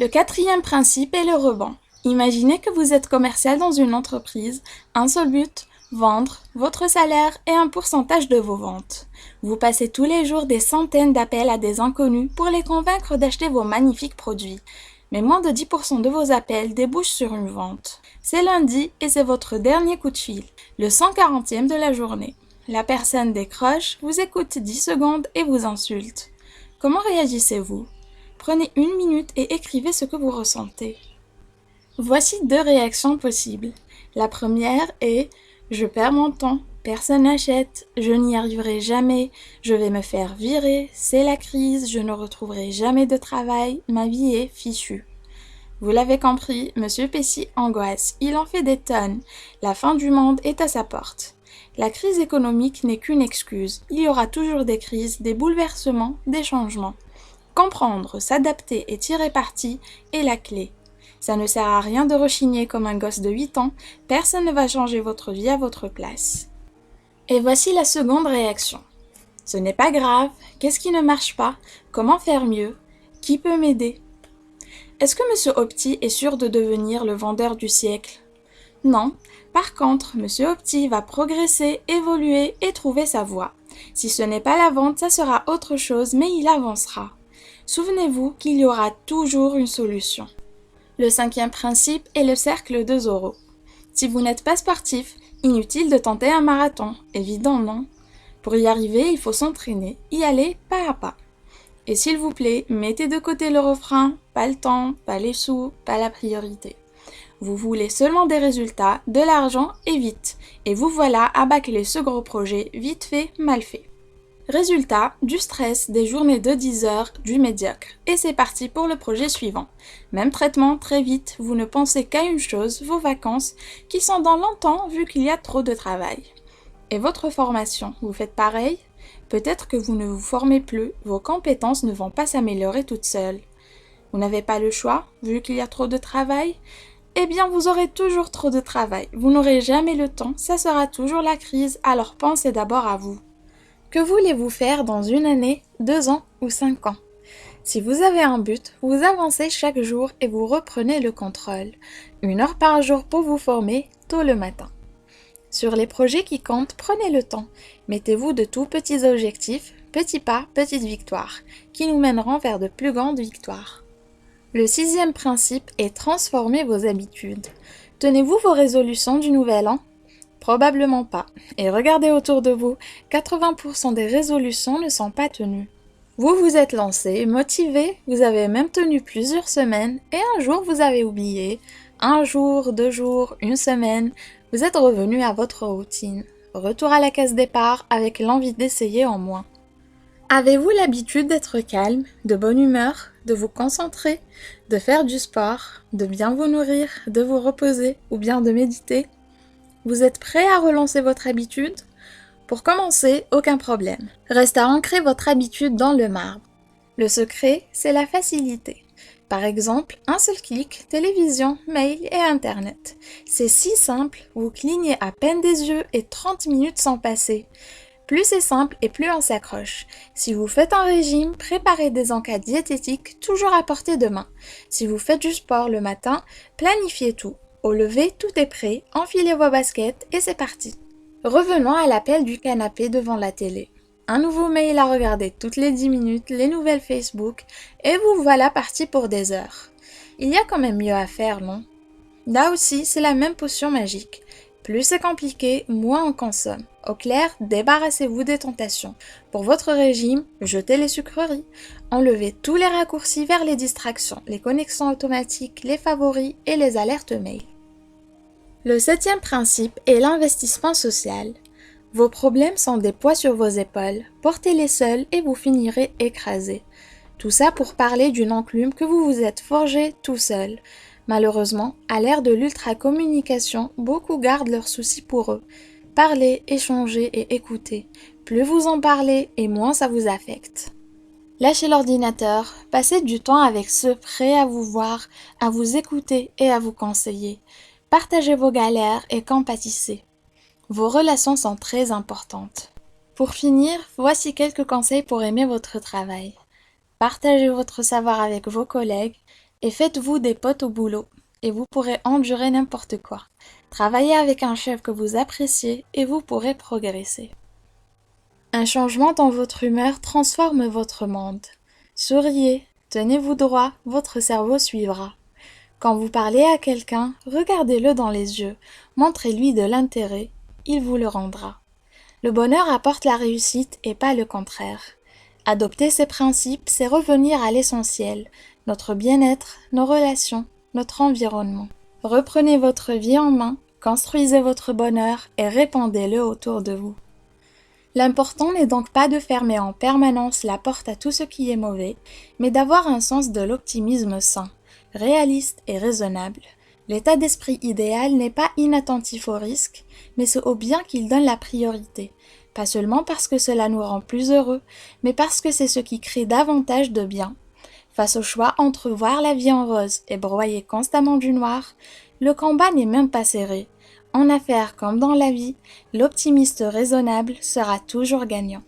Le quatrième principe est le rebond. Imaginez que vous êtes commercial dans une entreprise, un seul but, vendre, votre salaire et un pourcentage de vos ventes. Vous passez tous les jours des centaines d'appels à des inconnus pour les convaincre d'acheter vos magnifiques produits. Mais moins de 10% de vos appels débouchent sur une vente. C'est lundi et c'est votre dernier coup de fil, le 140e de la journée. La personne décroche, vous écoute 10 secondes et vous insulte. Comment réagissez-vous ? Prenez une minute et écrivez ce que vous ressentez. Voici 2 réactions possibles. La première est « Je perds mon temps, personne n'achète, je n'y arriverai jamais, je vais me faire virer, c'est la crise, je ne retrouverai jamais de travail, ma vie est fichue. » Vous l'avez compris, Monsieur Pessi angoisse, il en fait des tonnes, la fin du monde est à sa porte. La crise économique n'est qu'une excuse, il y aura toujours des crises, des bouleversements, des changements. Comprendre, s'adapter et tirer parti est la clé. Ça ne sert à rien de rechigner comme un gosse de 8 ans, personne ne va changer votre vie à votre place. Et voici la seconde réaction. Ce n'est pas grave, qu'est-ce qui ne marche pas, comment faire mieux, qui peut m'aider ? Est-ce que Monsieur Opti est sûr de devenir le vendeur du siècle ? Non, par contre, Monsieur Opti va progresser, évoluer et trouver sa voie. Si ce n'est pas la vente, ça sera autre chose, mais il avancera. Souvenez-vous qu'il y aura toujours une solution. Le 5e principe est le cercle de Zoro. Si vous n'êtes pas sportif, inutile de tenter un marathon, évident non ? Pour y arriver, il faut s'entraîner, y aller pas à pas. Et s'il vous plaît, mettez de côté le refrain, pas le temps, pas les sous, pas la priorité. Vous voulez seulement des résultats, de l'argent et vite. Et vous voilà à bâcler ce gros projet, vite fait, mal fait. Résultat, du stress, des journées de 10 heures, du médiocre. Et c'est parti pour le projet suivant. Même traitement, très vite, vous ne pensez qu'à une chose, vos vacances, qui sont dans longtemps vu qu'il y a trop de travail. Et votre formation, vous faites pareil ? Peut-être que vous ne vous formez plus, vos compétences ne vont pas s'améliorer toutes seules. Vous n'avez pas le choix, vu qu'il y a trop de travail ? Eh bien, vous aurez toujours trop de travail. Vous n'aurez jamais le temps, ça sera toujours la crise, alors pensez d'abord à vous. Que voulez-vous faire dans 1 année, 2 ans ou 5 ans ? Si vous avez un but, vous avancez chaque jour et vous reprenez le contrôle. 1 heure par jour pour vous former, tôt le matin. Sur les projets qui comptent, prenez le temps. Mettez-vous de tout petits objectifs, petits pas, petites victoires, qui nous mèneront vers de plus grandes victoires. Le 6e principe est transformer vos habitudes. Tenez-vous vos résolutions du nouvel an ? Probablement pas. Et regardez autour de vous, 80% des résolutions ne sont pas tenues. Vous vous êtes lancé, motivé, vous avez même tenu plusieurs semaines et un jour vous avez oublié. 1 jour, 2 jours, 1 semaine, vous êtes revenu à votre routine. Retour à la case départ avec l'envie d'essayer en moins. Avez-vous l'habitude d'être calme, de bonne humeur, de vous concentrer, de faire du sport, de bien vous nourrir, de vous reposer ou bien de méditer ? Vous êtes prêt à relancer votre habitude ? Pour commencer, aucun problème. Reste à ancrer votre habitude dans le marbre. Le secret, c'est la facilité. Par exemple, un seul clic, télévision, mail et internet. C'est si simple, vous clignez à peine des yeux et 30 minutes sont passées. Plus c'est simple et plus on s'accroche. Si vous faites un régime, préparez des encas diététiques toujours à portée de main. Si vous faites du sport le matin, planifiez tout. Au lever, tout est prêt, enfilez vos baskets et c'est parti. Revenons à l'appel du canapé devant la télé. Un nouveau mail à regarder toutes les 10 minutes, les nouvelles Facebook, et vous voilà parti pour des heures. Il y a quand même mieux à faire, non ? Là aussi, c'est la même potion magique. Plus c'est compliqué, moins on consomme. Au clair, débarrassez-vous des tentations. Pour votre régime, jetez les sucreries. Enlevez tous les raccourcis vers les distractions, les connexions automatiques, les favoris et les alertes mail. Le 7e principe est l'investissement social. Vos problèmes sont des poids sur vos épaules. Portez-les seuls et vous finirez écrasés. Tout ça pour parler d'une enclume que vous vous êtes forgée tout seul. Malheureusement, à l'ère de l'ultra-communication, beaucoup gardent leurs soucis pour eux. Parlez, échangez et écoutez. Plus vous en parlez et moins ça vous affecte. Lâchez l'ordinateur, passez du temps avec ceux prêts à vous voir, à vous écouter et à vous conseiller. Partagez vos galères et compatissez. Vos relations sont très importantes. Pour finir, voici quelques conseils pour aimer votre travail. Partagez votre savoir avec vos collègues. Et faites-vous des potes au boulot, et vous pourrez endurer n'importe quoi. Travaillez avec un chef que vous appréciez, et vous pourrez progresser. Un changement dans votre humeur transforme votre monde. Souriez, tenez-vous droit, votre cerveau suivra. Quand vous parlez à quelqu'un, regardez-le dans les yeux, montrez-lui de l'intérêt, il vous le rendra. Le bonheur apporte la réussite et pas le contraire. Adopter ces principes, c'est revenir à l'essentiel, notre bien-être, nos relations, notre environnement. Reprenez votre vie en main, construisez votre bonheur et répandez-le autour de vous. L'important n'est donc pas de fermer en permanence la porte à tout ce qui est mauvais, mais d'avoir un sens de l'optimisme sain, réaliste et raisonnable. L'état d'esprit idéal n'est pas inattentif aux risques, mais c'est au bien qu'il donne la priorité, pas seulement parce que cela nous rend plus heureux, mais parce que c'est ce qui crée davantage de bien. Face au choix entre voir la vie en rose et broyer constamment du noir, le combat n'est même pas serré. En affaires comme dans la vie, l'optimiste raisonnable sera toujours gagnant.